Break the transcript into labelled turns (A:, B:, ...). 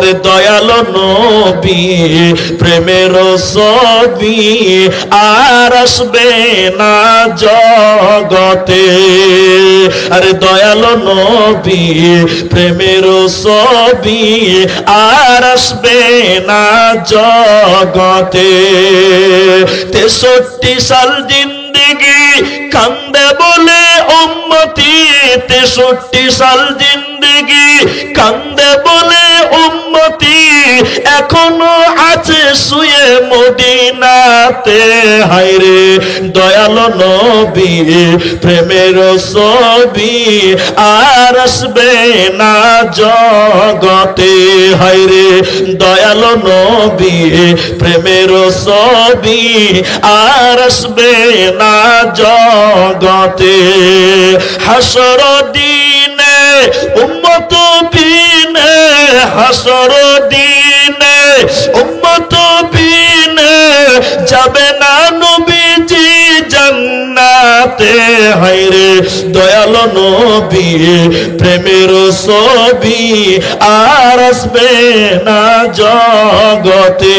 A: রে দয়ালো নবী প্রেমের ছবি আর আসবে না জগতে। আরে দয়ালো নবী প্রেমের ছবি আর আসবে না জগতে। 63 সাল জিন্দেগি কান্দে বলে উম্মতি, 63 সাল জিন্দেগি কান্দে বলে উম্মতি, এখনো আছে শুয়ে মদিনাতে। হায়রে দয়ালো নবী প্রেমের ছবি আর আসবে না জগতে। হায়রে দয়ালো নবী প্রেমের ছবি আর আসবে না জগতে। হাসর দিনে উম্মত বিনে, হাসর দিনে উম্মত বিনে যাবে না নবীজি জান্নাতে। হায়রে দয়ালো নবী প্রেমের ছবি আর আসবে না জগতে।